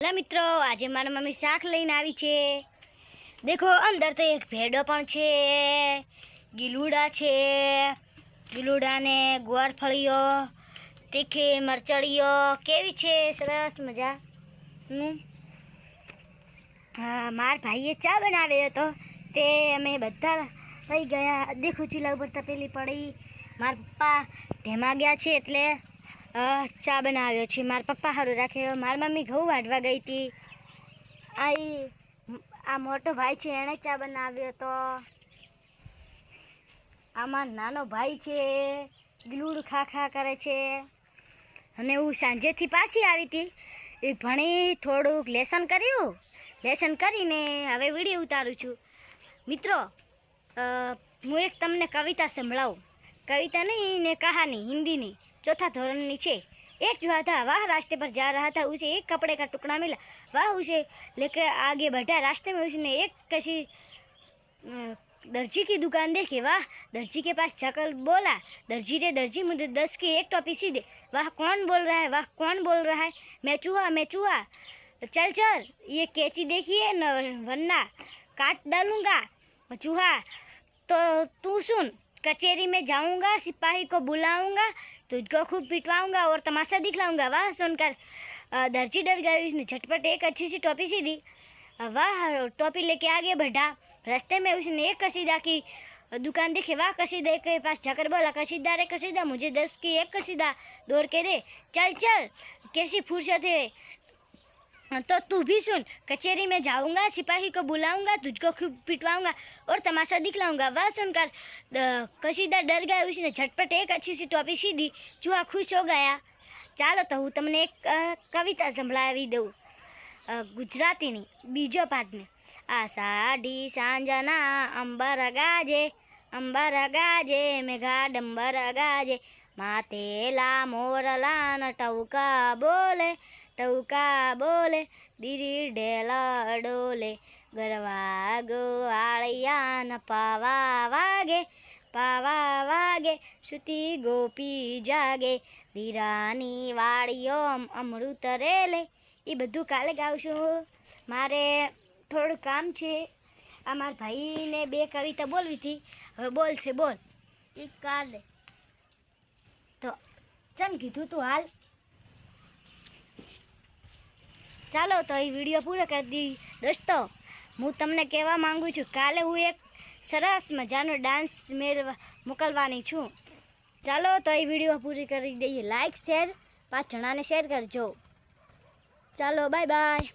ला मित्रों आज मारी मम्मी शाक लईने आवी छे। देखो अंदर तो एक भेड़ो पण छे, गीलूड़ा छे, गीलूड़ा ने गुवारफळीओ, तीखी मरचड़ीओ केवी छे सरस मजा। मार भाईए चा बनाव्यो हतो ते अमे बधा लई गया। देखो चूला पर तपेली पड़ी, मार पप्पा धेमा गया छे एटले चा बनाव्यो छे। मार पप्पा हारू राख्यो। मार मम्मी घऊं वाढवा गई थी। आ मोटो भाई छे एणे चा बनाव्यो तो। आ मार नानो भाई छे गीलूड़ खा खा करे छे। अने हूँ सांजेथी पाછી આવી હતી એ ભણી થોડુંક લેસન કર્યું, લેસન કરીને હવે વિડીયો ઉતારું છું। મિત્રો હું એક તમને કવિતા સંભળાવું। कविता नहीं ने कहानी हिंदी नहीं, चौथा धोरण नीचे। एक जो था वह रास्ते पर जा रहा था, उसे एक कपड़े का टुकड़ा मिला। वह उसे लेकर आगे बढ़ा। रास्ते में उसने एक किसी दर्जी की दुकान देखी। वह दर्जी के पास जाकर बोला, दर्जी रे दर्जी मुझे 10 की एक टोपी सी दे। वह कौन बोल रहा है, वह कौन बोल रहा है? मैं चूहा, मैं चूहा। चल चल ये कैंची देखिए न, वरना काट डालूंगा। चूहा तो तू सुन, कचहरी में जाऊंगा, सिपाही को बुलाऊंगा, तुझको खूब पिटवाऊंगा और तमाशा दिखलाऊंगा। वह सुनकर दर्जी डर गया। उसने झटपट एक अच्छी सी टोपी सी दी। वह टोपी लेके आगे बढ़ा। रास्ते में उसने एक कसीदा की दुकान देखी। वह कसीदे के पास जाकर बोला, कसीदा रे कसीदा मुझे 10 की एक कसीदा दौड़ के दे। चल चल कैसी फुर्सत है, तो तू भी सुन, कचहरी में जाऊंगा, सिपाही को बुलाऊंगा, तुझको खूब पिटवाऊंगा और तमाशा दिखलाऊंगा। वह सुनकर कसीदा डर गया। उसने झटपट एक अच्छी सी टोपी सी दी। चूहा खुश हो गया। चालो तो हूँ तमने एक कविता संभळावी दऊं, गुजरातीनी बीजो पाठने। आषाढ़ी सांजना अंबर गाजे, अंबर गाजे मेघा डंबर गाजे, मातेला मोरला न टवका बोले, टवका बोले, दीरी ढेला डोले, गरवा गोवाड़िया न पावा वागे, पावा वागे, श्रुति गोपी जागे, वीरानी वाड़ियो अमृत रेले। ये बधु काले गावशुं। मारे थोड़ું કામ છે। આ મારા ભાઈને 2 કવિતા બોલવી હતી, હવે બોલશે બોલ। એ કાલે તો ચમ કીધું તું હાલ। ચાલો તો એ વિડીયો પૂરો કરી દી દોસ્તો। હું તમને કહેવા માંગુ છું, કાલે હું એક સરસ મજાનો ડાન્સ મોકલવાની છું। ચાલો તો એ વિડીયો પૂરી કરી દઈએ। લાઈક શેર 5 જણાને શેર કરજો। ચાલો બાય બાય।